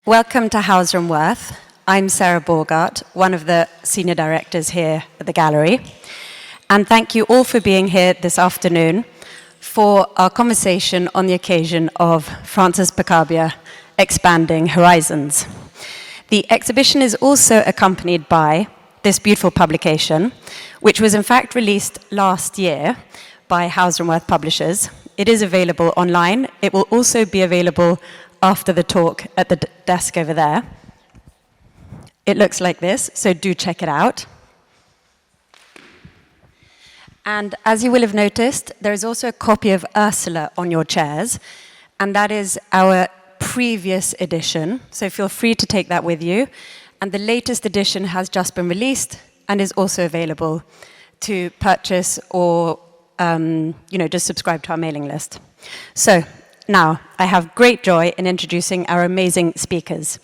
Welcome to Hauser Wirth. I'm Sarah Borgart, one of the senior directors here at the gallery. And thank you all for being here this afternoon for our conversation on the occasion of Francis Picabia Expanding Horizons. The exhibition is also accompanied by this beautiful publication, which was in fact released last year by Hauser Wirth Publishers. It is available online. It will also be available after the talk at the desk over there. It looks like this, so do check it out. And as you will have noticed, there is also a copy of Ursula on your chairs, and that is our previous edition, so feel free to take that with you. And the latest edition has just been released and is also available to purchase or just subscribe to our mailing list. So now, I have great joy in introducing our amazing speakers.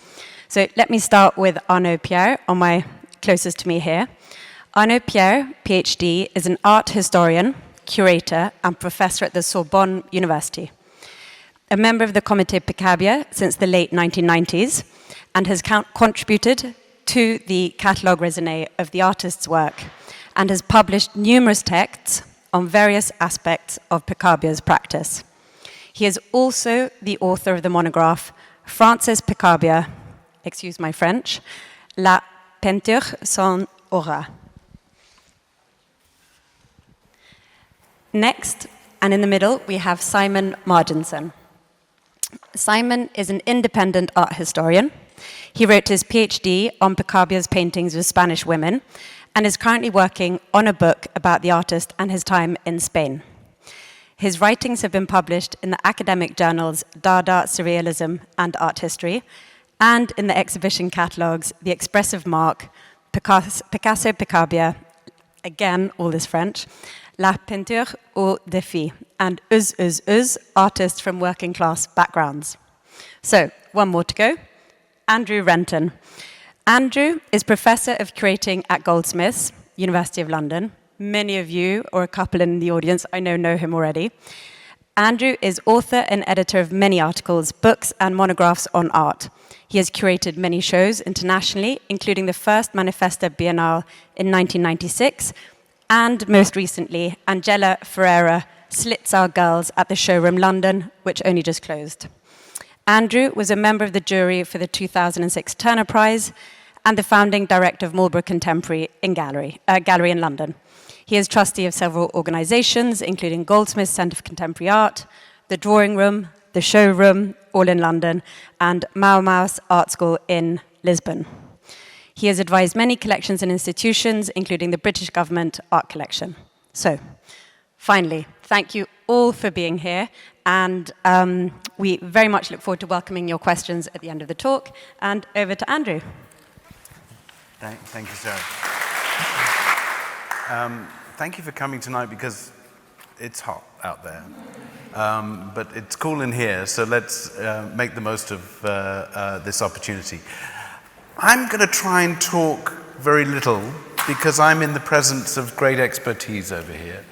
So let me start with Arnauld Pierre, on my closest to me here. Arnauld Pierre, PhD, is an art historian, curator, and professor at the Sorbonne University. A member of the Comité Picabia since the late 1990s, and has contributed to the catalogue raisonné of the artist's work, and has published numerous texts on various aspects of Picabia's practice. He is also the author of the monograph Francis Picabia, excuse my French, La peinture sans aura. Next, and in the middle, we have Simon Marginson. Simon is an independent art historian. He wrote his PhD on Picabia's paintings of Spanish women and is currently working on a book about the artist and his time in Spain. His writings have been published in the academic journals Dada, Surrealism, and Art History, and in the exhibition catalogues The Expressive Mark, Picasso Picabia, again, all this French, La peinture au défi, and artists from working class backgrounds. So, one more to go. Andrew Renton. Andrew is Professor of Curating at Goldsmiths, University of London. Many of you, or a couple in the audience, I know him already. Andrew is author and editor of many articles, books, and monographs on art. He has curated many shows internationally, including the first Manifesta Biennale in 1996, and most recently, Angela Ferreira Slits Our Girls at the Showroom London, which only just closed. Andrew was a member of the jury for the 2006 Turner Prize and the founding director of Marlborough Contemporary Gallery in London. He is trustee of several organizations, including Goldsmiths Centre for Contemporary Art, the Drawing Room, the Showroom, all in London, and Mau Mau's Art School in Lisbon. He has advised many collections and institutions, including the British Government Art Collection. So, finally, thank you all for being here, and we very much look forward to welcoming your questions at the end of the talk. And over to Andrew. Thank you, Sarah. Thank you for coming tonight because it's hot out there, but it's cool in here, so let's make the most of this opportunity. I'm going to try and talk very little because I'm in the presence of great expertise over here.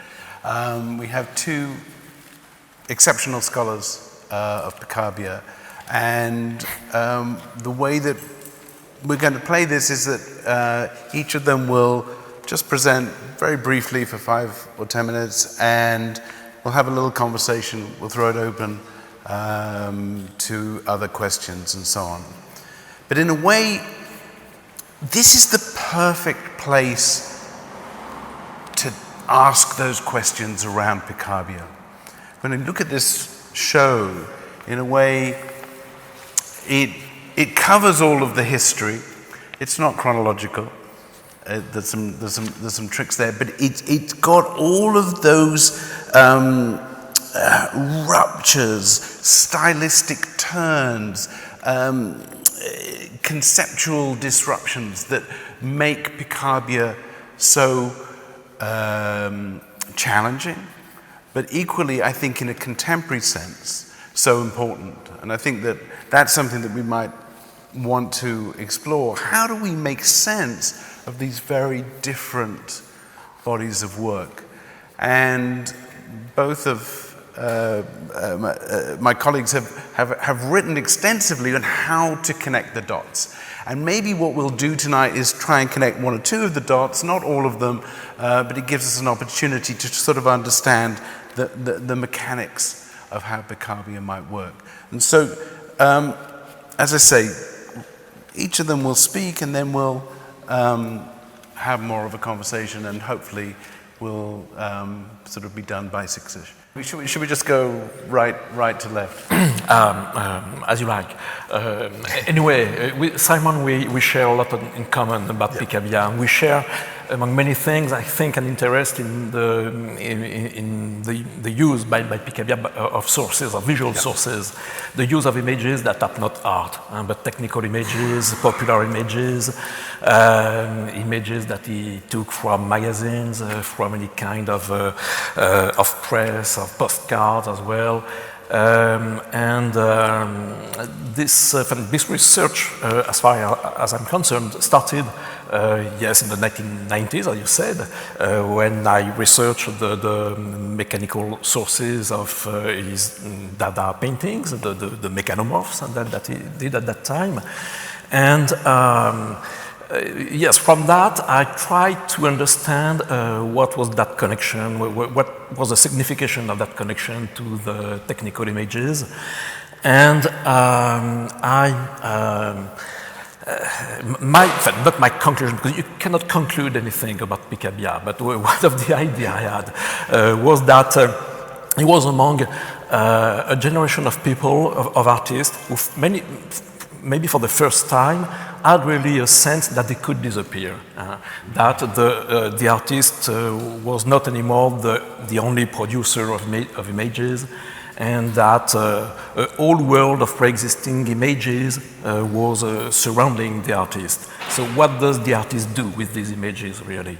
We have two exceptional scholars of Picabia, and the way that we're going to play this is that each of them will just present very briefly for 5 or 10 minutes, and we'll have a little conversation. We'll throw it open to other questions and so on. But in a way, this is the perfect place to ask those questions around Picabia. When I look at this show, in a way, it covers all of the history. It's not chronological. There's some tricks there, but it's got all of those ruptures, stylistic turns, conceptual disruptions that make Picabia so challenging, but equally, I think, in a contemporary sense, so important. And I think that that's something that we might want to explore. How do we make sense of these very different bodies of work? And both of my colleagues have written extensively on how to connect the dots. And maybe what we'll do tonight is try and connect one or two of the dots, not all of them, but it gives us an opportunity to sort of understand the mechanics of how Picabia might work. And so, as I say, each of them will speak and then we'll have more of a conversation and hopefully we'll sort of be done by 6-ish. Should we just go right to left? As you like. Anyway, Simon, we share a lot in common about Picabia. And we share, among many things, I think, an interest in the use by Picabia of sources, of visual sources, the use of images that are not art, but technical images, popular images, images that he took from magazines, from any kind of press, of postcards as well. This research, as far as I'm concerned, started, yes, in the 1990s, as you said, when I researched the mechanical sources of his Dada paintings, the mechanomorphs that he did at that time. And yes, from that, I tried to understand what was that connection, what was the signification of that connection to the technical images. And not my conclusion, because you cannot conclude anything about Picabia, but one of the ideas I had was that he was among a generation of people, of artists, who maybe for the first time, had really a sense that they could disappear, that the artist was not anymore the only producer of images, and that a whole world of pre-existing images was surrounding the artist. So what does the artist do with these images, really?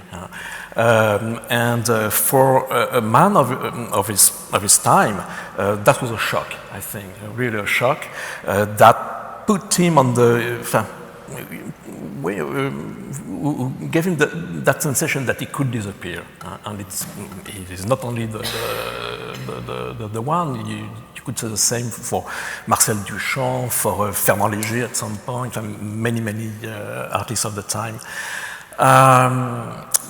For a man of his time, that was a shock, I think, really a shock, that put him on the, gave him that sensation that he could disappear. And it is not only the one, you could say the same for Marcel Duchamp, for Fernand Léger at some point, and many artists of the time.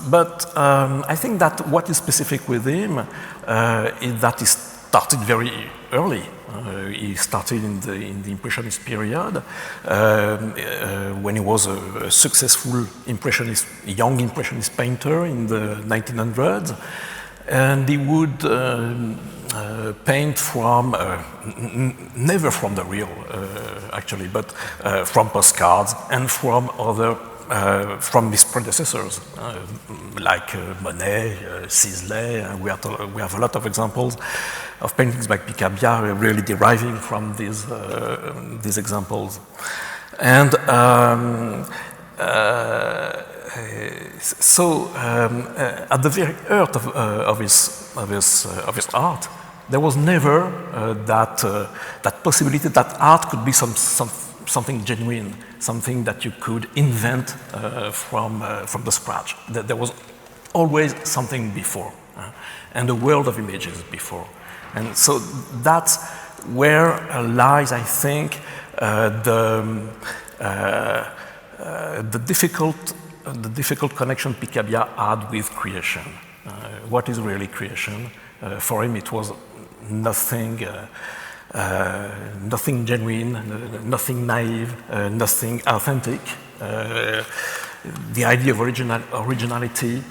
But I think that what is specific with him is that he started very early. He started in the Impressionist period when he was a successful young Impressionist painter in the 1900s, and he would paint from never from the real, actually, but from postcards and from other. From his predecessors, like Monet, Sisley. We have a lot of examples of paintings by Picabia really deriving from these examples. And at the very heart of his art, there was never that possibility that art could be something genuine, something that you could invent from the scratch. There was always something before, and a world of images before. And so that's where lies, I think, the difficult connection Picabia had with creation. What is really creation? For him, it was nothing. Nothing genuine, nothing naive, nothing authentic. The idea of originality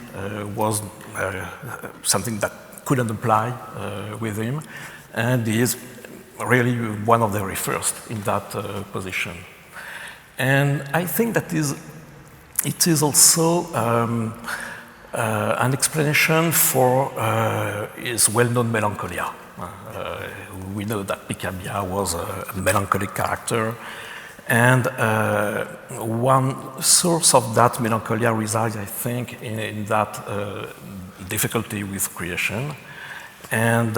was something that couldn't apply with him, and he is really one of the very first in that position. And I think that it is also an explanation for his well-known melancholia. We know that Picabia was a melancholic character, and one source of that melancholia resides, I think, in that difficulty with creation. And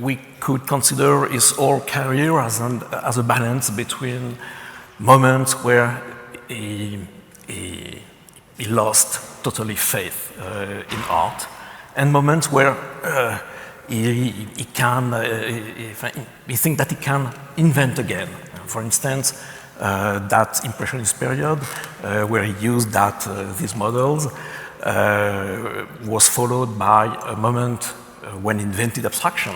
we could consider his whole career as a balance between moments where he lost totally faith in art, and moments where he thinks that he can invent again. For instance, that Impressionist period, where he used these models, was followed by a moment when he invented abstraction,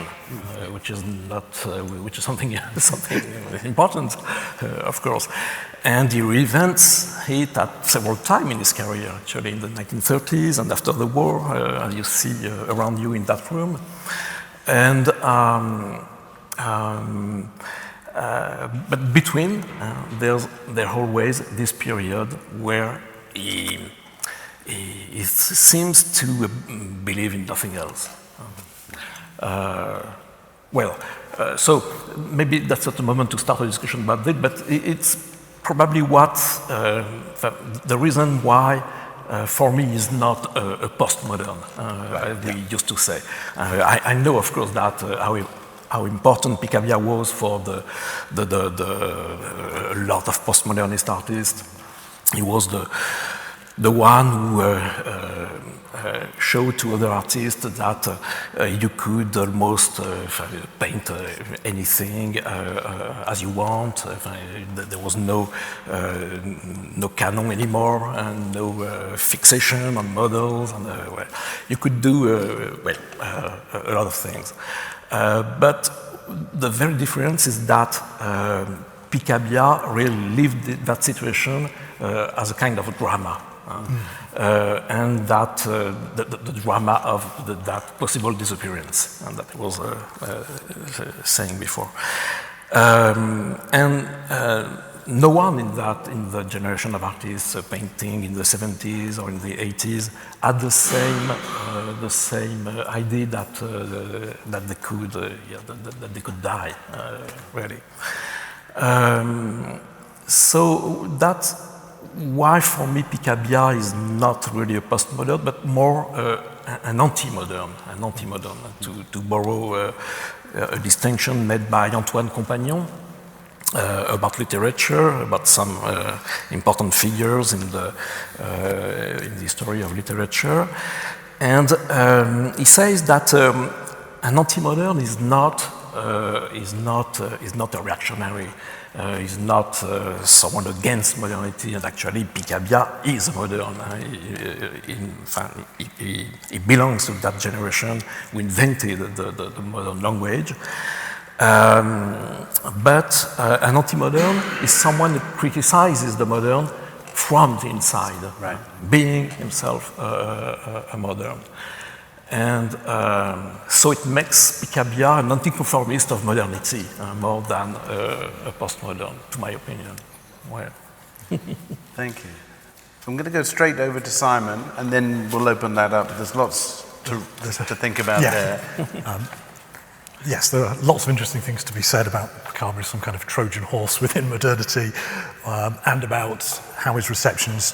which is something important, of course. And he reinvents it at several times in his career, actually in the 1930s and after the war, as you see around you in that room. And but between, there's always this period where he seems to believe in nothing else. So maybe that's not the moment to start a discussion about it, but it's probably what the reason why for me is not a postmodern, as we used to say. I know, of course, that how important Picabia was for a lot of postmodernist artists. He was the one who showed to other artists that you could almost paint anything as you want. There was no canon anymore and no fixation on models. And, you could do a lot of things. But the very difference is that Picabia really lived that situation as a kind of a drama. And that the drama of that possible disappearance, and that I was saying before. No one in the generation of artists painting in the 70s or in the 80s had the same idea that they could die, really. So that's why, for me, Picabia is not really a postmodern, but more an anti-modern, to borrow a distinction made by Antoine Compagnon about literature, about some important figures in the history of literature. And he says that an anti-modern is not a reactionary. Is not someone against modernity, and actually Picabia is modern. He belongs to that generation who invented the modern language. But an anti-modern is someone who criticizes the modern from the inside, right, being himself a modern. And so it makes Picabia an anti-conformist of modernity more than a postmodern, to my opinion. Well. Thank you. I'm going to go straight over to Simon, and then we'll open that up. There's lots to think about there. Yes, there are lots of interesting things to be said about Picabia as some kind of Trojan horse within modernity, and about how his reception's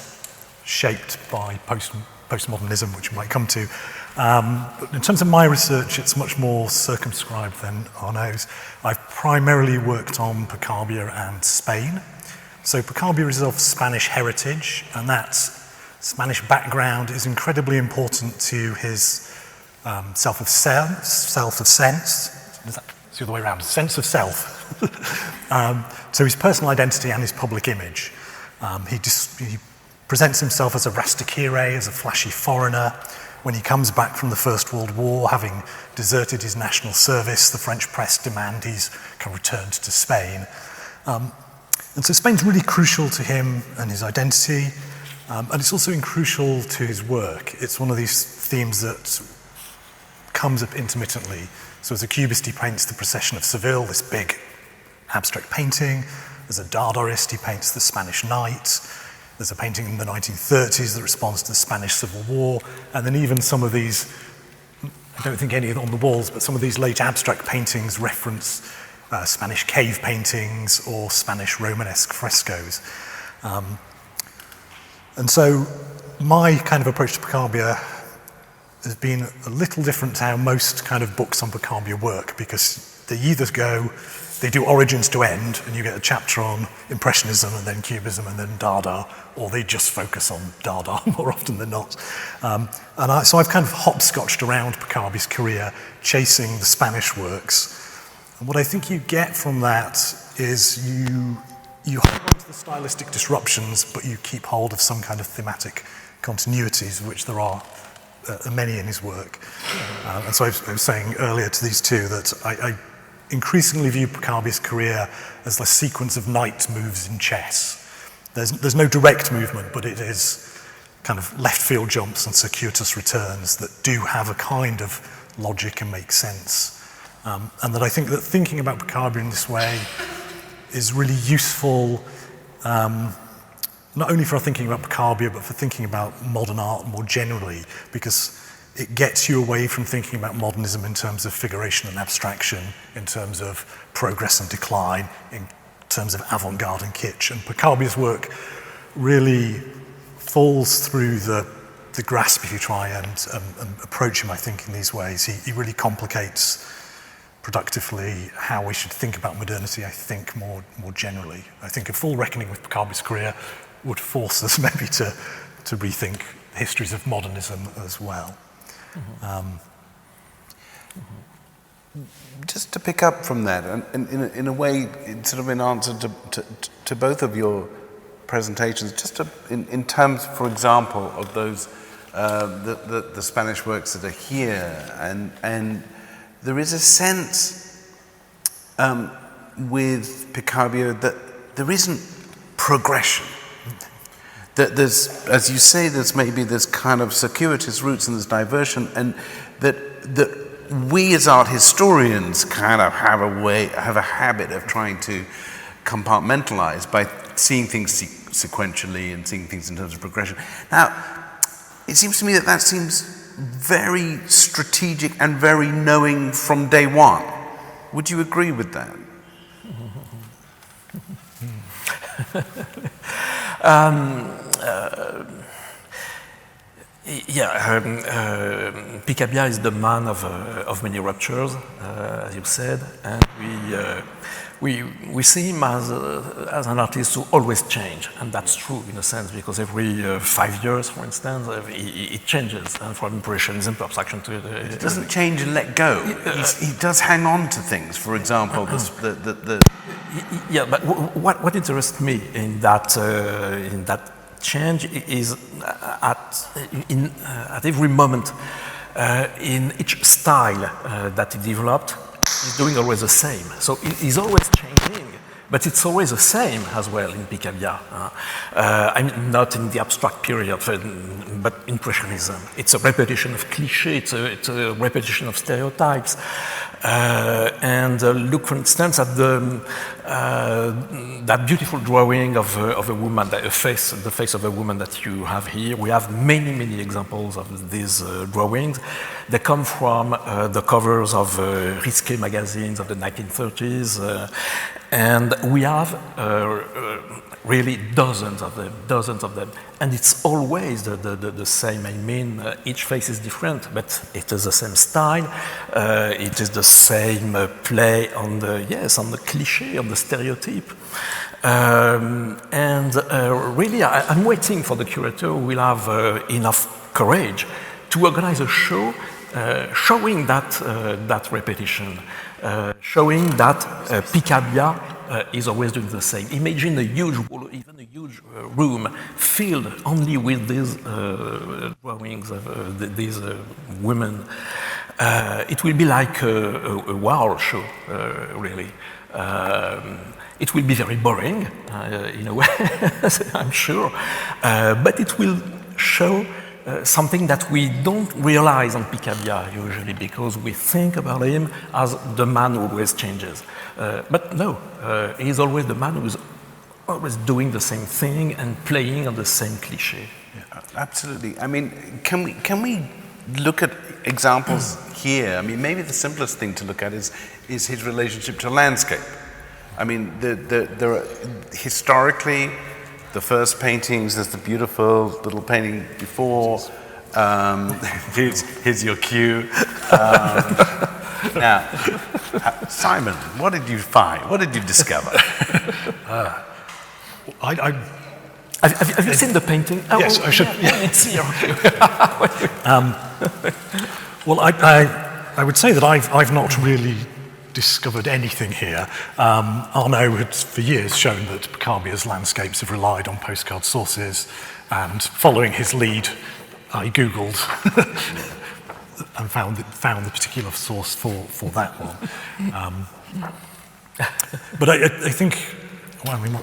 shaped by postmodernism, which we might come to. But in terms of my research, it's much more circumscribed than Arnaud's. I've primarily worked on Picabia and Spain. So Picabia is of Spanish heritage, and that Spanish background is incredibly important to his self of sense. It's the other way around, sense of self. So his personal identity and his public image. He presents himself as a rastakire, as a flashy foreigner. When he comes back from the First World War, having deserted his national service, the French press demand he's returned to Spain. And so Spain's really crucial to him and his identity, and it's also crucial to his work. It's one of these themes that comes up intermittently. So as a cubist, he paints the Procession of Seville, this big abstract painting. As a Dadaist, he paints the Spanish Night. There's a painting in the 1930s that responds to the Spanish Civil War, and then even some of these, I don't think any on the walls, but some of these late abstract paintings reference Spanish cave paintings or Spanish Romanesque frescoes. And so my kind of approach to Picabia has been a little different to how most kind of books on Picabia work, because they either go, they do origins to end, and you get a chapter on Impressionism and then Cubism and then Dada, or they just focus on Dada more often than not. So I've kind of hopscotched around Picabia's career, chasing the Spanish works. And what I think you get from that is you hold on to the stylistic disruptions, but you keep hold of some kind of thematic continuities, which there are many in his work. And so I was saying earlier to these two that I increasingly view Picabia's career as a sequence of knight moves in chess. There's no direct movement, but it is kind of left field jumps and circuitous returns that do have a kind of logic and make sense. And that I think that thinking about Picabia in this way is really useful, not only for thinking about Picabia, but for thinking about modern art more generally, because it gets you away from thinking about modernism in terms of figuration and abstraction, in terms of progress and decline, in terms of avant-garde and kitsch. And Picabia's work really falls through the grasp if you try and approach him, I think, in these ways. He really complicates productively how we should think about modernity, I think, more generally. I think a full reckoning with Picabia's career would force us maybe to rethink histories of modernism as well. Just to pick up from that, and in a way, it's sort of in answer to both of your presentations, just in terms, for example, of those the Spanish works that are here, and there is a sense with Picabia that there isn't progression. That there's, as you say, there's maybe this kind of circuitous routes and there's diversion, and that we as art historians kind of have a habit of trying to compartmentalize by seeing things sequentially and seeing things in terms of progression. Now, it seems to me that seems very strategic and very knowing from day one. Would you agree with that? Picabia is the man of many ruptures, as you said, and we see him as an artist who always changes, and that's true in a sense, because every 5 years, for instance, it changes from impressionism to abstraction to... It doesn't change and let go. He does hang on to things, for example, Yeah, but what interests me in that change is at every moment, in each style that he developed, he's doing always the same. So he's always changing, but it's always the same as well in Picabia. I mean, not in the abstract period, but Impressionism. It's a repetition of clichés, it's a repetition of stereotypes. And look, for instance, at that beautiful drawing of a woman, the face of a woman that you have here. We have many, many examples of these drawings. They come from the covers of risque magazines of the 1930s, and we have really dozens of them, and it's always the same. I mean, each face is different, but it is the same style. It is the same play on the cliché, on the stereotype. Really, I'm waiting for the curator who will have enough courage to organize a show showing that repetition, showing that Picabia is always doing the same. Imagine a huge wall, even a huge room filled only with these drawings of these women. It will be like a wow show, really. It will be very boring, in a way, I'm sure, but it will show something that we don't realize on Picabia usually, because we think about him as the man who always changes. But no, he's always the man who's always doing the same thing and playing on the same cliché. Yeah, absolutely. I mean, can we look at examples here? I mean, maybe the simplest thing to look at is his relationship to landscape. I mean, there are historically, the first paintings, there's the beautiful little painting before. Here's your cue. Now, Simon, what did you find? What did you discover? Have you seen the painting? Oh, yes, I should. Yeah. It's here. Well, I would say that I've not really discovered anything here. Arnauld had for years shown that Picabia's landscapes have relied on postcard sources, and following his lead, I Googled and found the particular source for that one. But I think, well, I mean,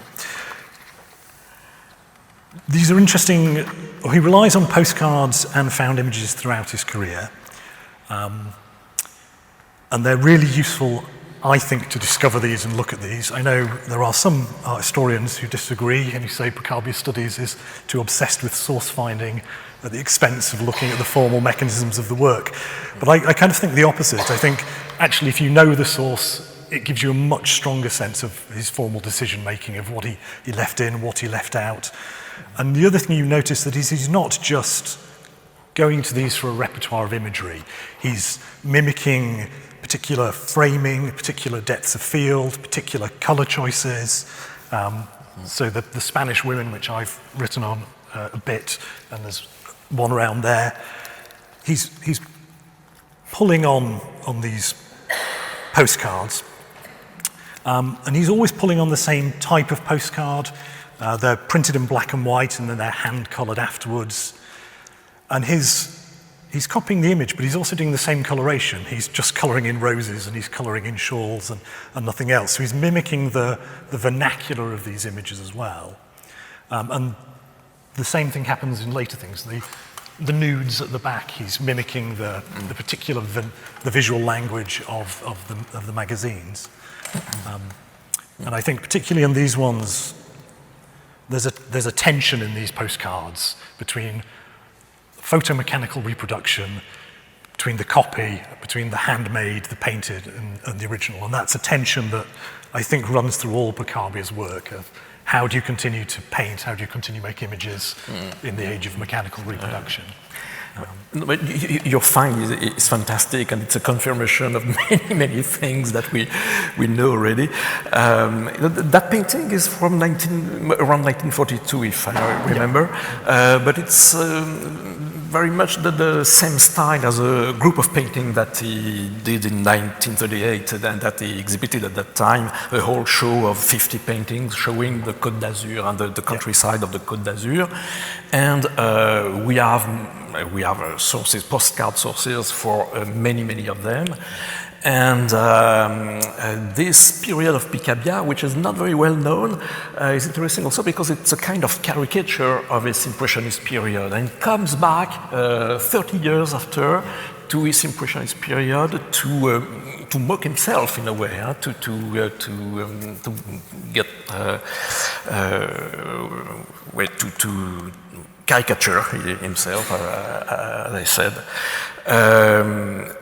these are interesting. He relies on postcards and found images throughout his career. And they're really useful, I think, to discover these and look at these. I know there are some art historians who disagree and who say Picabia's studies is too obsessed with source finding at the expense of looking at the formal mechanisms of the work. But I kind of think the opposite. I think, actually, if you know the source, it gives you a much stronger sense of his formal decision-making, of what he left in, what he left out. And the other thing you notice that he's not just going to these for a repertoire of imagery. He's mimicking particular framing, particular depths of field, particular colour choices. So the Spanish women, which I've written on a bit, and there's one around there, he's pulling on these postcards, and he's always pulling on the same type of postcard. They're printed in black and white, and then they're hand-coloured afterwards. And he's copying the image, but he's also doing the same coloration. He's just colouring in roses, and he's colouring in shawls and nothing else. So he's mimicking the vernacular of these images as well. And the same thing happens in later things. The nudes at the back, he's mimicking the particular the visual language of the magazines. And I think particularly in these ones, there's a tension in these postcards between photomechanical reproduction, between the copy, between the handmade, the painted, and the original. And that's a tension that I think runs through all Picabia's work of how do you continue to paint, how do you continue to make images in the age of mechanical reproduction. But your find is fantastic, and it's a confirmation of many things that we know already. That painting is from around 1942, if I remember, but it's very much the same style as a group of paintings that he did in 1938 and that he exhibited at that time, a whole show of 50 paintings showing the Côte d'Azur and the countryside of the Côte d'Azur. And we have sources, postcard sources for many of them. And this period of Picabia, which is not very well known, is interesting also because it's a kind of caricature of his Impressionist period, and comes back 30 years after to his Impressionist period to mock himself in a way, to get to caricature himself, as I said.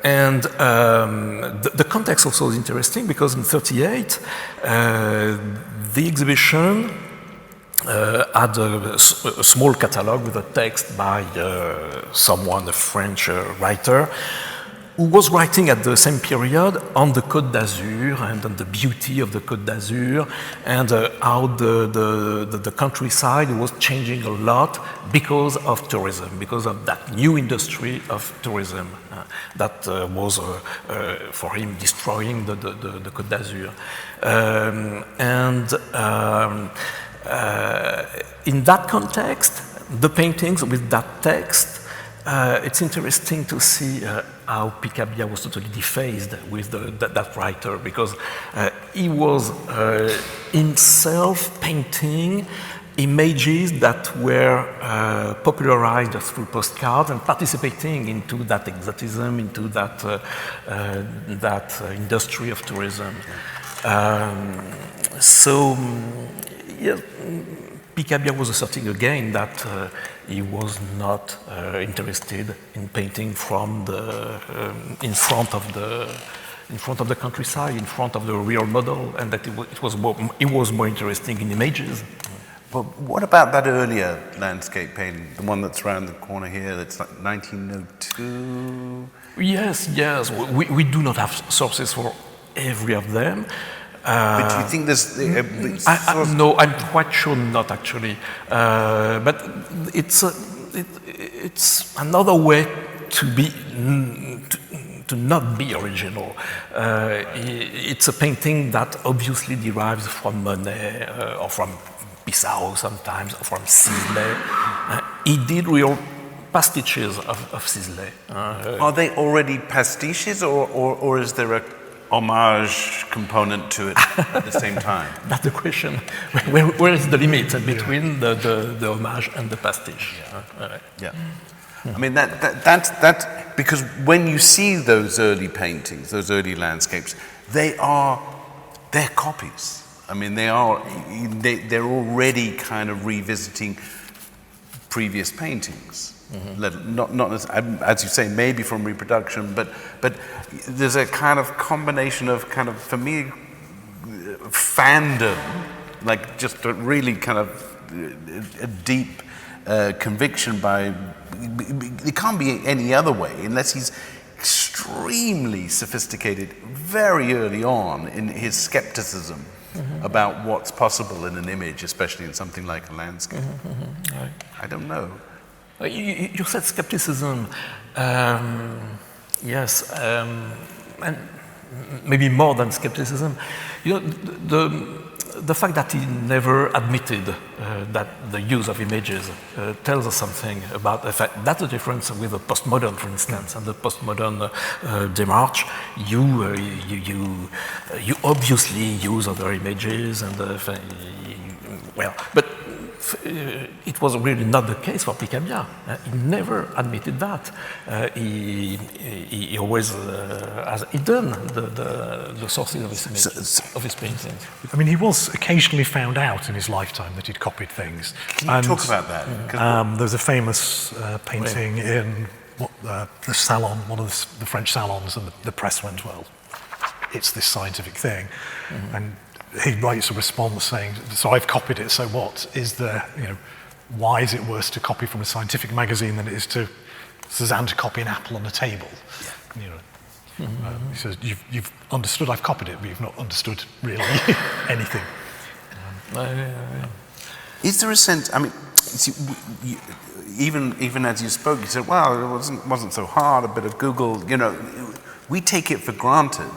And the context also is interesting because in 1938, the exhibition had a small catalogue with a text by someone, a French writer, who was writing at the same period on the Côte d'Azur and on the beauty of the Côte d'Azur and how the countryside was changing a lot because of tourism, because of that new industry of tourism that was for him destroying the Côte d'Azur. In that context, the paintings with that text, it's interesting to see how Picabia was totally defaced with that writer, because he was himself painting images that were popularized through postcards and participating into that exotism, into that industry of tourism. Picabia was asserting again that he was not interested in painting from in front of the countryside, in front of the real model, and that it was more interesting in images. But what about that earlier landscape painting, the one that's around the corner here, that's like 1902? Yes. We do not have sources for every of them. But do you think there's... No, I'm quite sure not, actually. But it's another way to be... to not be original. It's a painting that obviously derives from Monet or from Pissarro sometimes, or from Sisley. He did real pastiches of Sisley. Are they already pastiches, or is there a homage component to it at the same time? That's the question. Where is the limit between the homage and the pastiche? Yeah. I mean, that's because when you see those early paintings, those early landscapes, they're copies. I mean, they're already kind of revisiting previous paintings. Not as you say, maybe from reproduction, but there's a kind of combination of kind of, for me, fandom, like just a really kind of a deep conviction by. It can't be any other way unless he's extremely sophisticated very early on in his skepticism about what's possible in an image, especially in something like a landscape. Right. I don't know. You said skepticism, yes, and maybe more than skepticism. You know, the fact that he never admitted that the use of images tells us something about the fact. That's the difference with the postmodern, for instance, and the postmodern démarche. You obviously use other images, and well, but it was really not the case for Picabia. He never admitted that. He always has hidden the sources of his images, of his paintings. I mean, he was occasionally found out in his lifetime that he'd copied things. Can you talk about that? There's a famous painting in the salon, one of the French salons, and the press went, well, it's this scientific thing. And he writes a response saying, so I've copied it, so what? Is there, why is it worse to copy from a scientific magazine than it is to Cézanne to copy an apple on a table? He says, you've understood I've copied it, but you've not understood really anything. Is there a sense, I mean, see, even as you spoke, you said, well, it wasn't so hard, a bit of Google, we take it for granted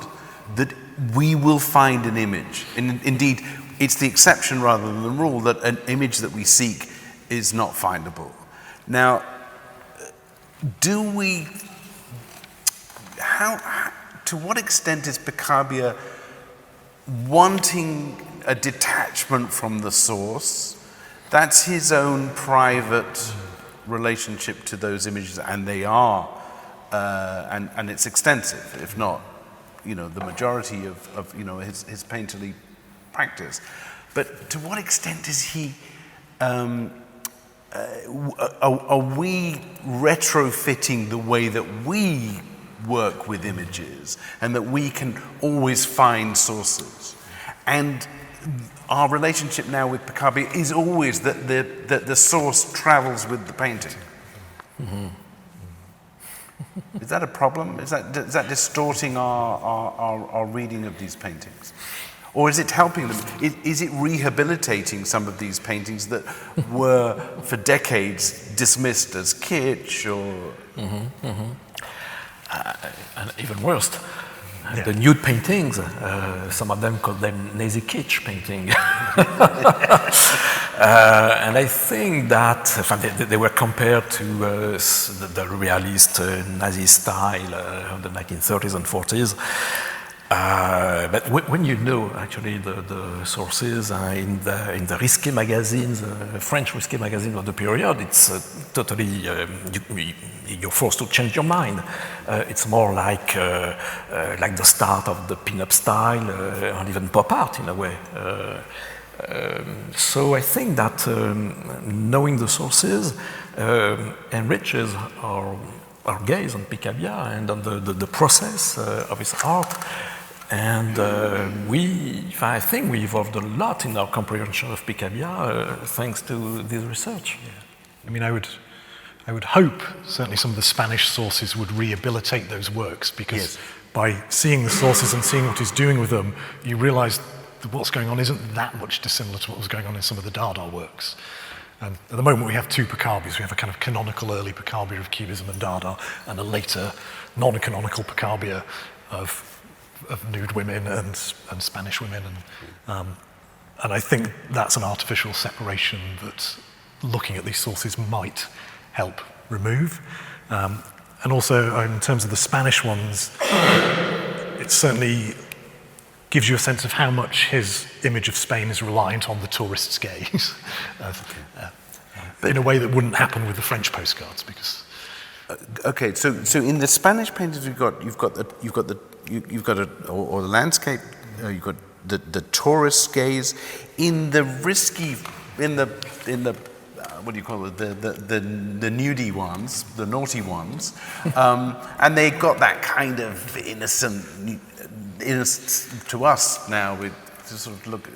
that we will find an image. And indeed, it's the exception rather than the rule that an image that we seek is not findable. Now, to what extent is Picabia wanting a detachment from the source? That's his own private relationship to those images, and they are, and it's extensive, if not, the majority of his painterly practice. But to what extent is he, are we retrofitting the way that we work with images and that we can always find sources? And our relationship now with Picabia is always that the source travels with the painting. Is that a problem? Is that distorting our reading of these paintings? Or is it helping them? Is it rehabilitating some of these paintings that were for decades dismissed as kitsch or... And even worse, the nude paintings, some of them call them Nazi kitsch painting. And I think that they were compared to the realist Nazi style of the 1930s and 40s. But when you know actually the sources in the risque magazines, French risque magazines of the period, it's totally you're forced to change your mind. It's more like the start of the pin-up style and even pop art in a way. So I think that knowing the sources enriches our gaze on Picabia and on the process of his art. And I think we evolved a lot in our comprehension of Picabia thanks to this research. I mean, I would hope certainly some of the Spanish sources would rehabilitate those works because by seeing the sources and seeing what he's doing with them, you realise that what's going on isn't that much dissimilar to what was going on in some of the Dada works. And at the moment we have two Picabias. We have a kind of canonical early Picabia of Cubism and Dada, and a later non-canonical Picabia of nude women and Spanish women. And I think that's an artificial separation that looking at these sources might help remove. And also, in terms of the Spanish ones, it certainly gives you a sense of how much his image of Spain is reliant on the tourist's gaze, in a way that wouldn't happen with the French postcards, because. Okay, so in the Spanish paintings you've got the landscape, you've got the tourist gaze. In the risky, in the what do you call it? The nudie ones, the naughty ones, and they got that kind of innocent to us now. We sort of look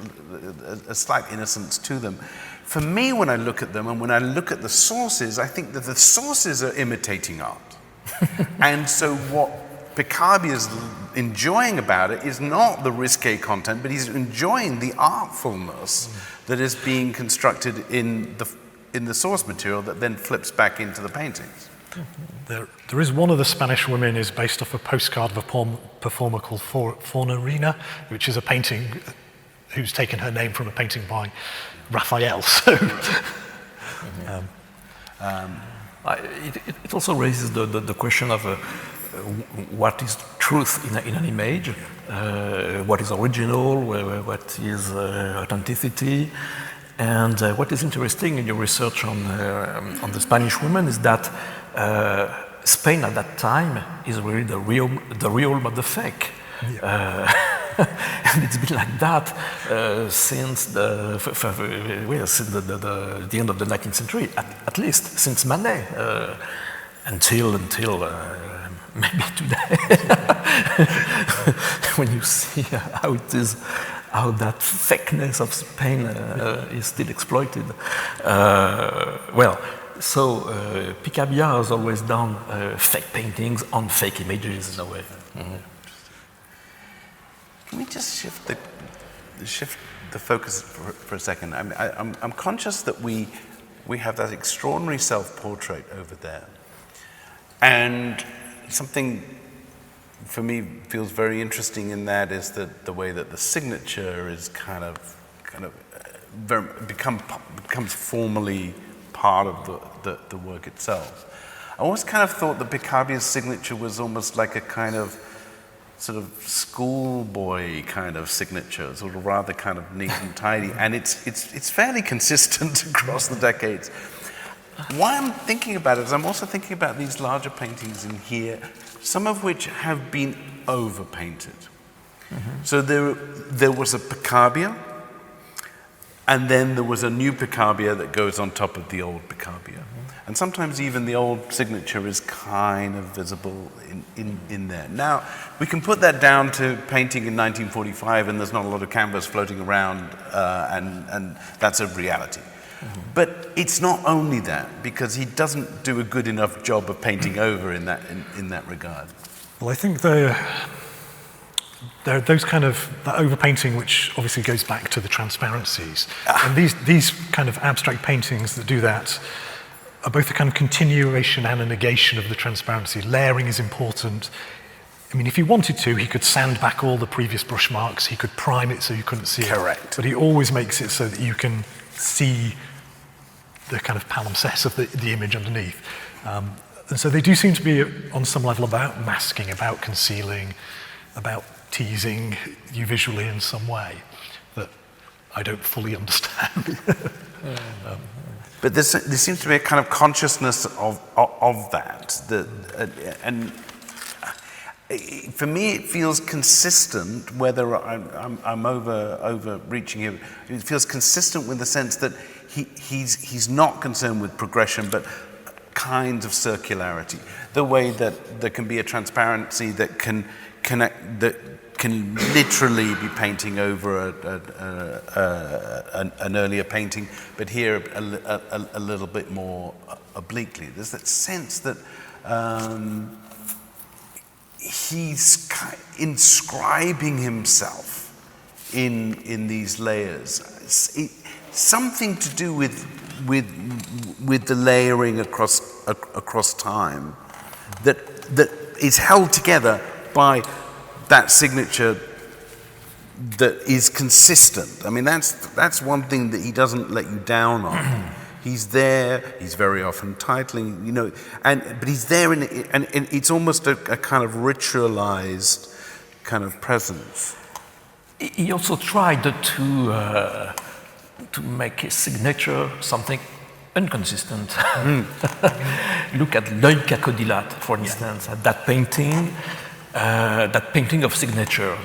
a slight innocence to them. For me, when I look at them and when I look at the sources, I think that the sources are imitating art. And so what Picabia is enjoying about it is not the risque content, but he's enjoying the artfulness that is being constructed in the source material that then flips back into the paintings. There is one of the Spanish women is based off a postcard of a performer called Fornarina, which is a painting who's taken her name from a painting by Raphael. So, it also raises the question of what is truth in an image, what is original, what is authenticity. And what is interesting in your research on the Spanish woman is that Spain at that time is really the realm of the fake. Yeah. And it's been like that since the end of the 19th century, at least since Manet, until maybe today, when you see how it is. How that fakeness of Spain is still exploited. Picabia has always done fake paintings on fake images in a way. Mm-hmm. Can we just shift the focus for a second? I'm conscious that we have that extraordinary self-portrait over there, and something for me feels very interesting in that is that the way that the signature is kind of becomes formally part of the work itself. I always kind of thought that Picabia's signature was almost like a kind of sort of schoolboy kind of signature, sort of rather kind of neat and tidy, and it's fairly consistent across the decades. Why I'm thinking about it is I'm also thinking about these larger paintings in here, some of which have been overpainted. Mm-hmm. So there was a Picabia, and then there was a new Picabia that goes on top of the old Picabia. Mm-hmm. And sometimes even the old signature is kind of visible in there. Now, we can put that down to painting in 1945, and there's not a lot of canvas floating around, and that's a reality. Mm-hmm. But it's not only that, because he doesn't do a good enough job of painting over in that regard. Well, I think there are those kind of that overpainting, which obviously goes back to the transparencies, and these kind of abstract paintings that do that are both a kind of continuation and a negation of the transparency. Layering is important. I mean, if he wanted to, he could sand back all the previous brush marks. He could prime it so you couldn't see it. Correct. But he always makes it so that you can see the kind of palimpsest of the image underneath. And so they do seem to be, on some level, about masking, about concealing, about teasing you visually in some way that I don't fully understand. But there seems to be a kind of consciousness of that. And for me, it feels consistent, whether I'm overreaching here, it feels consistent with the sense that he's not concerned with progression, but kinds of circularity. The way that there can be a transparency that can connect, that can literally be painting over an earlier painting, but here a little bit more obliquely. There's that sense that he's inscribing himself in these layers. Something to do with the layering across time that is held together by that signature that is consistent. I mean, that's one thing that he doesn't let you down on. He's there. He's very often titling, you know, but he's there, and it's almost a kind of ritualized kind of presence. He also tried to make his signature something inconsistent. Look at L'œil cacodylate, for instance, at that painting of signatures.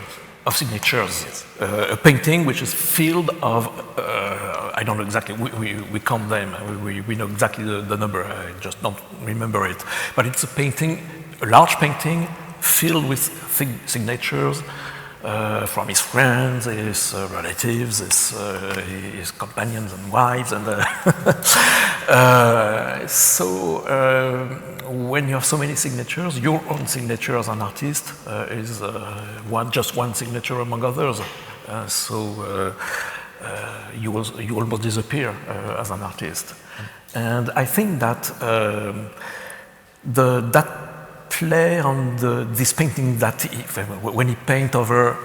Yes. A painting which is filled of, I don't know exactly, we count them, we know exactly the number, I just don't remember it. But it's a large painting filled with signatures from his friends, his relatives, his companions and wives. And when you have so many signatures, your own signature as an artist is just one signature among others. You almost disappear as an artist. And I think that that play on this painting that when he paint over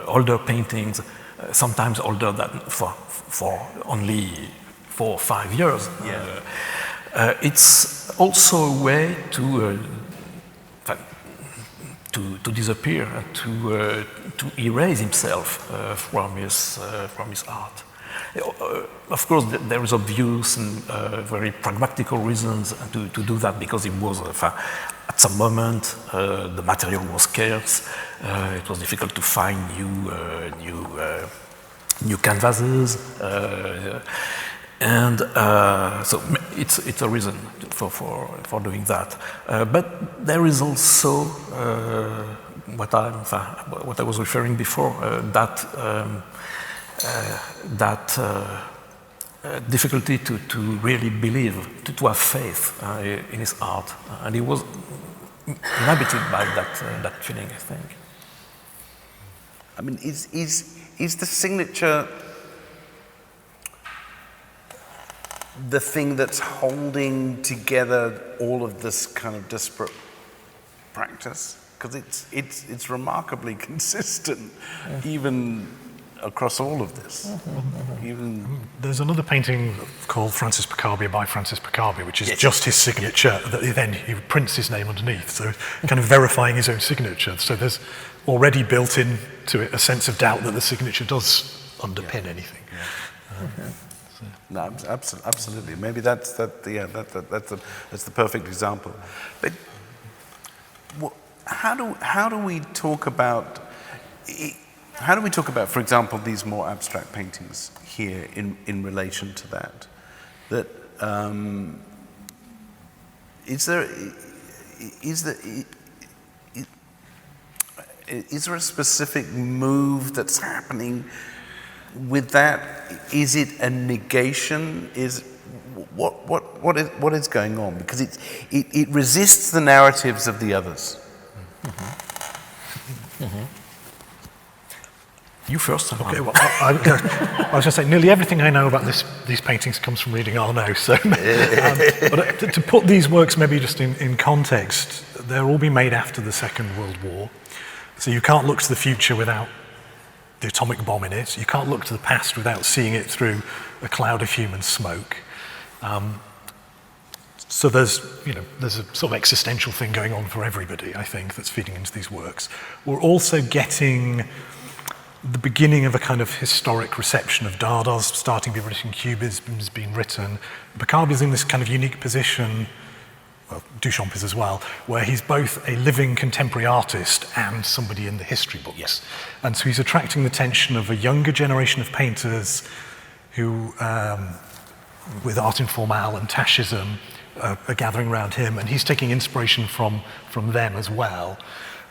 older paintings, sometimes older than for only 4 or 5 years. Yeah. It's also a way to disappear, to erase himself from his art. Of course, there is obvious and very pragmatical reasons to do that, because it was at some moment the material was scarce. It was difficult to find new canvases. And so it's a reason for doing that. But there is also what I was referring before, that difficulty to really believe, to have faith in his art, and he was inhabited by that feeling, I think. I mean, is the signature the thing that's holding together all of this kind of disparate practice? Because it's remarkably consistent, even across all of this. There's another painting called Francis Picabia by Francis Picabia, which is just his signature, that then he prints his name underneath, so kind of verifying his own signature. So there's already built into it a sense of doubt that the signature does underpin anything. No, absolutely. Maybe that's the perfect example. But how do we talk about? How do we talk about, for example, these more abstract paintings here in relation to that? That is there a specific move that's happening with that? Is it a negation? What is going on? Because it resists the narratives of the others. You first. Okay. Well, I was going to say nearly everything I know about these paintings comes from reading Arnauld. So, but to put these works maybe just in context, they're all been made after the Second World War. So you can't look to the future without the atomic bomb in it. You can't look to the past without seeing it through a cloud of human smoke. So there's a sort of existential thing going on for everybody, I think, that's feeding into these works. We're also getting the beginning of a kind of historic reception of Dada's starting to be written, Cubism's being written. Picabia's in this kind of unique position, well, Duchamp is as well, where he's both a living contemporary artist and somebody in the history books. Yes. And so he's attracting the attention of a younger generation of painters who, with Art Informel and Taschism, are gathering around him, and he's taking inspiration from them as well,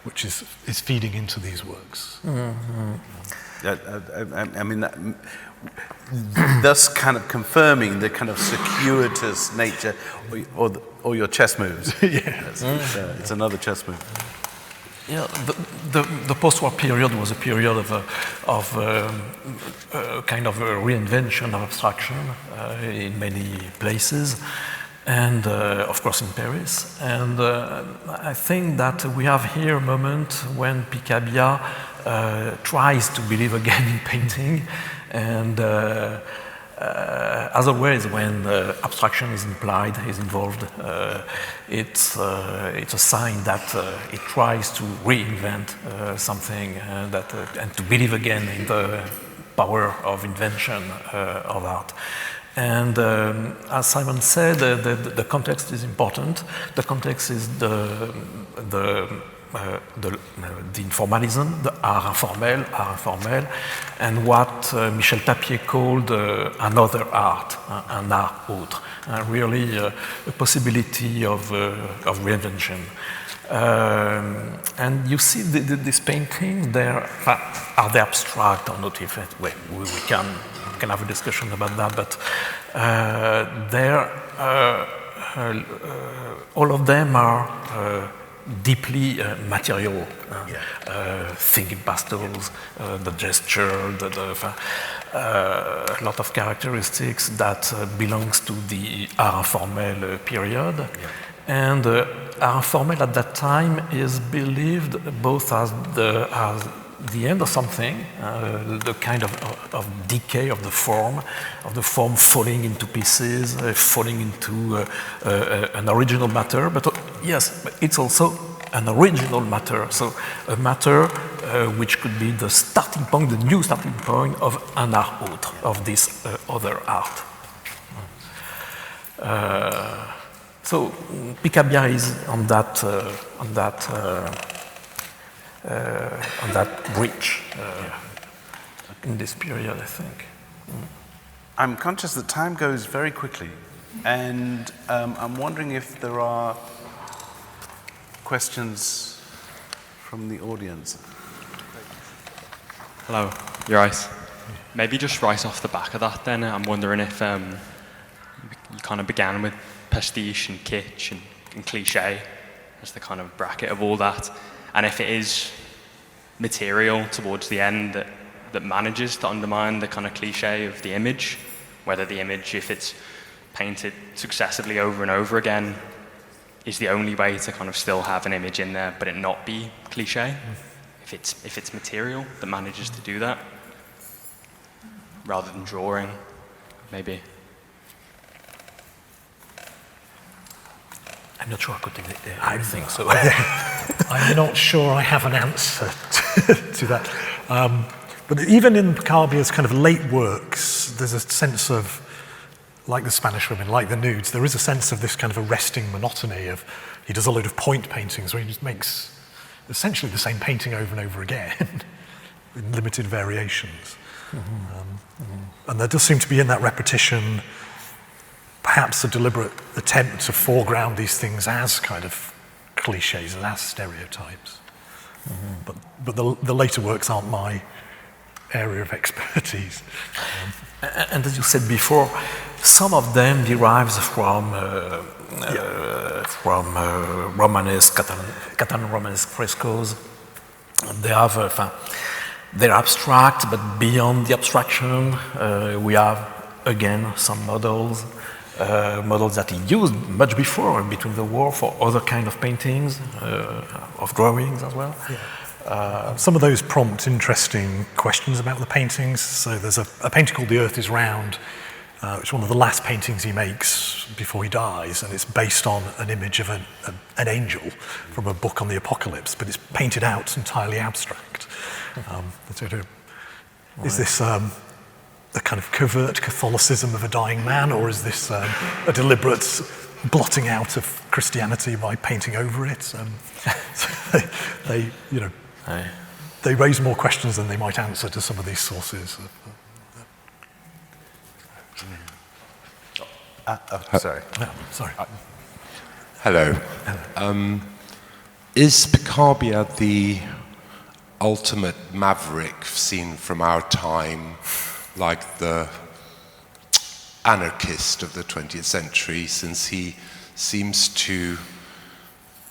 which is feeding into these works. I mean, thus kind of confirming the kind of circuitous nature, or your chess moves. It's another chess move. Yeah, the post-war period was a period of kind of a reinvention of abstraction in many places, and of course in Paris. And I think that we have here a moment when Picabia tries to believe again in painting, and as always, when abstraction is implied, is involved, it's a sign that it tries to reinvent something and to believe again in the power of invention of art. And as Simon said, the context is important. The context is the informalism, the art informel, and what Michel Tapier called another art, un art autre, really a possibility of reinvention. And you see this painting there, are they abstract or not? If we can have a discussion about that, but all of them are deeply material, thinking pastels, the gesture, a lot of characteristics that belongs to the art informel period. And art informel at that time is believed both as the end of something, the kind of decay of the form falling into pieces, falling into an original matter, but yes, it's also an original matter, so a matter which could be the starting point, the new starting point of un art autre, of this other art. So Picabia is on that bridge in this period, I think. I'm conscious that time goes very quickly, and I'm wondering if there are questions from the audience. Hello, you're right. Maybe just right off the back of that then, I'm wondering if you kind of began with pastiche and kitsch and cliché as the kind of bracket of all that, and if it is material towards the end that manages to undermine the kind of cliché of the image, whether the image, if it's painted successively over and over again, is the only way to kind of still have an image in there but it not be cliché, if it's material that manages to do that, rather than drawing, maybe. I'm not sure I could take it. I think so. I'm not sure I have an answer to that. But even in Picabia's kind of late works, there's a sense of, like the Spanish Women, like the Nudes, there is a sense of this kind of arresting monotony of, he does a load of point paintings where he just makes essentially the same painting over and over again in limited variations. And there does seem to be in that repetition perhaps a deliberate attempt to foreground these things as kind of cliches, as stereotypes. But the later works aren't my area of expertise. And as you said before, some of them derives from Romanesque, Catalan Romanesque frescoes. They have, they're abstract, but beyond the abstraction, we have again some models that he used much before, between the war, for other kind of paintings, of drawings as well. Some of those prompt interesting questions about the paintings. So there's a painting called The Earth is Round, which is one of the last paintings he makes before he dies, and it's based on an image of an angel from a book on the apocalypse, but it's painted out entirely abstract. Is this a kind of covert Catholicism of a dying man, or is this a deliberate blotting out of Christianity by painting over it? So they raise more questions than they might answer to some of these sources. Sorry. No, sorry. Hello. Is Picabia the ultimate maverick seen from our time, like the anarchist of the 20th century, since he seems to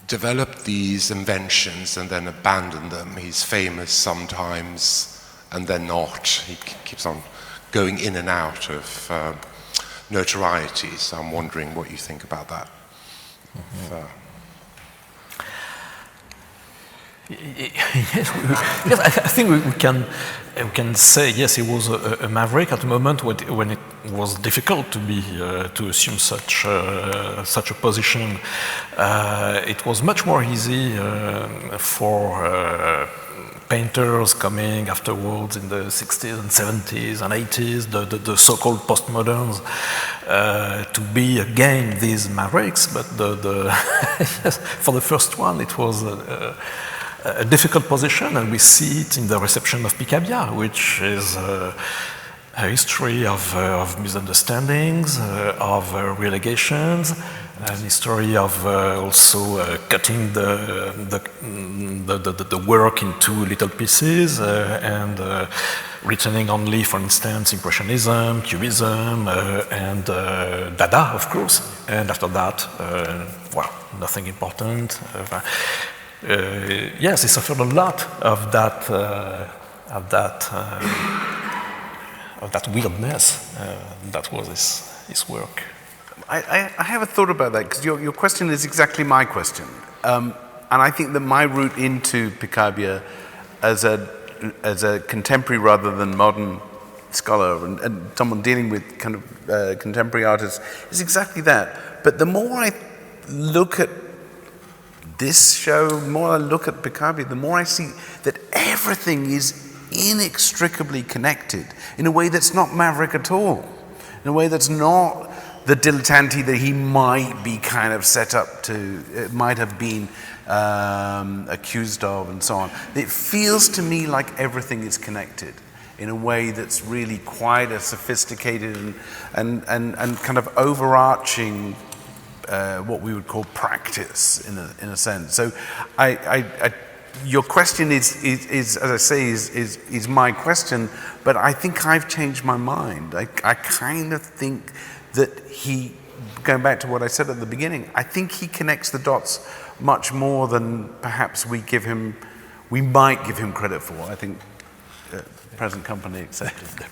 develop these inventions and then abandon them. He's famous sometimes and then not. He keeps on going in and out of notoriety, so I'm wondering what you think about that. Yes, I think we can say yes, he was a maverick at the moment when it was difficult to assume such a position. It was much more easy for painters coming afterwards in the 60s and 70s and 80s, the so-called postmoderns, to be again these mavericks. But yes, for the first one, it was a difficult position, and we see it in the reception of Picabia, which is a history of misunderstandings, of relegations, an history of also cutting the work into little pieces and returning only, for instance, Impressionism, Cubism, and Dada, of course. And after that, well, nothing important. Yes, he suffered a lot of that weirdness. That was his work. I have a thought about that, because your question is exactly my question. And I think that my route into Picabia as a contemporary rather than modern scholar and someone dealing with kind of contemporary artists is exactly that. But the more I look at this show, the more I look at Picabia, the more I see that everything is inextricably connected in a way that's not maverick at all, in a way that's not the dilettante that he might be kind of set up to, might have been accused of, and so on. It feels to me like everything is connected in a way that's really quite a sophisticated and kind of overarching what we would call practice in a sense. So your question is as I say, is my question, but I think I've changed my mind. I kind of think that he, going back to what I said at the beginning, I think he connects the dots much more than perhaps we might give him credit for. I think present company accepted.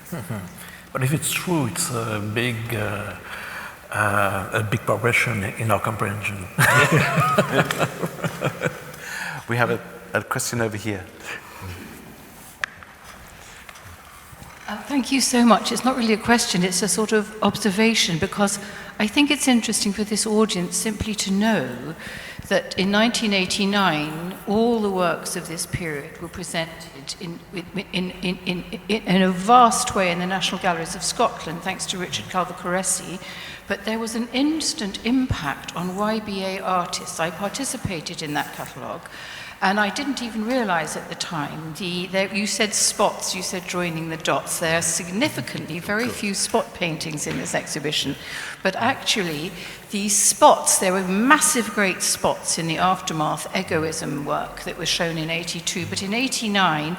But if it's true, it's a big progression in our comprehension. We have a question over here. Thank you so much. It's not really a question, it's a sort of observation, because I think it's interesting for this audience simply to know that in 1989, all the works of this period were presented in a vast way in the National Galleries of Scotland, thanks to Richard Calver-Coresi. But there was an instant impact on YBA artists. I participated in that catalogue. And I didn't even realize at the time, you said spots, you said joining the dots. There are significantly very few spot paintings in this exhibition. But actually, these spots, there were massive great spots in the aftermath egoism work that was shown in 82. But in 89,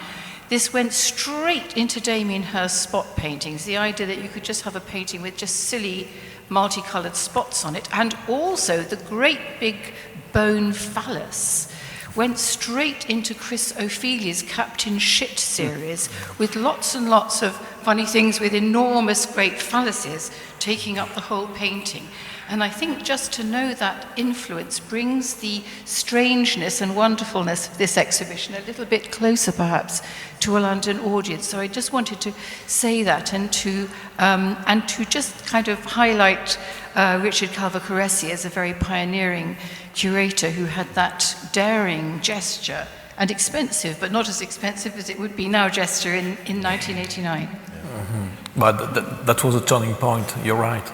this went straight into Damien Hirst's spot paintings. The idea that you could just have a painting with just silly multicolored spots on it. And also the great big bone phallus went straight into Chris Ophelia's Captain Shit series with lots and lots of funny things with enormous great phalluses taking up the whole painting. And I think just to know that influence brings the strangeness and wonderfulness of this exhibition a little bit closer perhaps to a London audience. So I just wanted to say that and to just kind of highlight Richard Calver-Coresi as a very pioneering curator who had that daring gesture and expensive, but not as expensive as it would be now, gesture in 1989. Mm-hmm. But that was a turning point, you're right,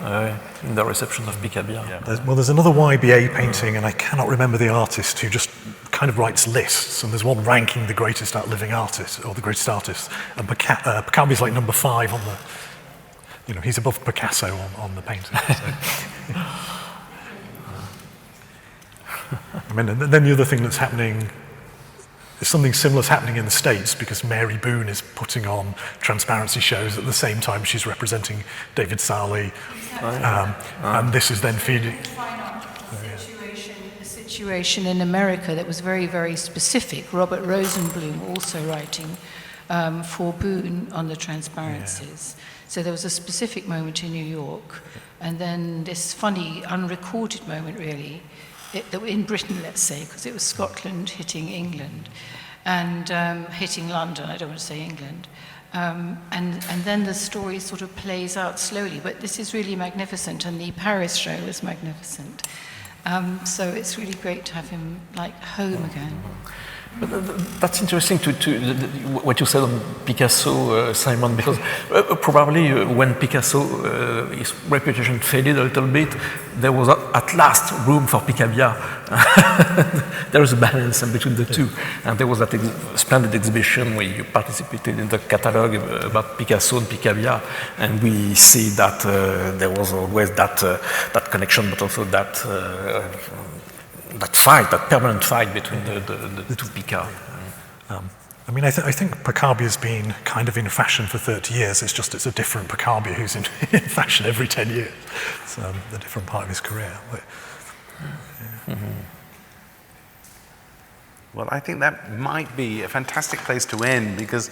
in the reception of Picabia. Yeah. There's another YBA painting, and I cannot remember the artist, who just kind of writes lists, and there's one ranking the greatest living artists, or the greatest artists, and Picabia's like number 5 on the, he's above Picasso on the painting. So. I mean, and then the other thing that's happening something similar is happening in the States because Mary Boone is putting on transparency shows at the same time she's representing David Sowley. And this is then feeding... A situation in America that was very, very specific. Robert Rosenblum also writing for Boone on the transparencies. So there was a specific moment in New York, and then this funny, unrecorded moment, really, in Britain, let's say, because it was Scotland hitting England, and hitting London, I don't want to say England. And then the story sort of plays out slowly, but this is really magnificent, and the Paris show was magnificent. So it's really great to have him like home again. But that's interesting to what you said on Picasso, Simon, because probably when Picasso, his reputation faded a little bit, there was at last room for Picabia. There was a balance between the two. And there was that splendid exhibition where you participated in the catalogue about Picasso and Picabia, and we see that there was always that connection, but also that fight, that permanent fight between the two Picard. I mean, I think Picabia's been kind of in fashion for 30 years. It's a different Picabia who's in fashion every 10 years. It's a different part of his career. But, yeah. Well, I think that might be a fantastic place to end because,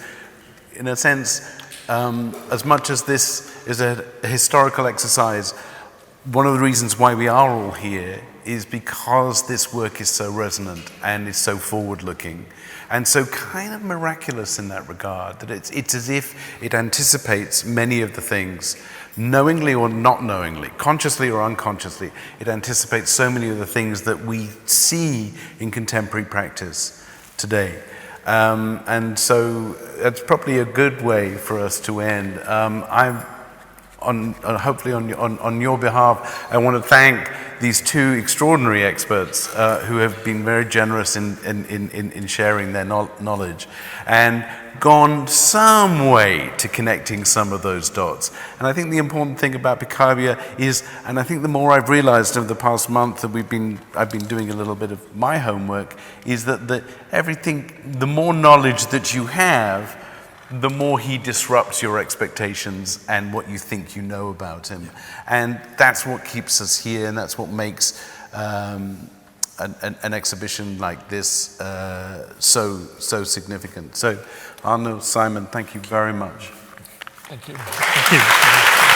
in a sense, as much as this is a historical exercise, one of the reasons why we are all here is because this work is so resonant and is so forward-looking and so kind of miraculous in that regard, that it's as if it anticipates many of the things, knowingly or not knowingly, consciously or unconsciously. It anticipates so many of the things that we see in contemporary practice today. And so that's probably a good way for us to end. Hopefully on your behalf, I want to thank these two extraordinary experts who have been very generous in sharing their knowledge and gone some way to connecting some of those dots. And I think the important thing about Picabia is, and I think the more I've realized over the past month that I've been doing a little bit of my homework, is that the more knowledge that you have, the more he disrupts your expectations and what you think you know about him. And that's what keeps us here, and that's what makes an exhibition like this so significant. So, Arnauld, Simon, thank you very much. Thank you. Thank you.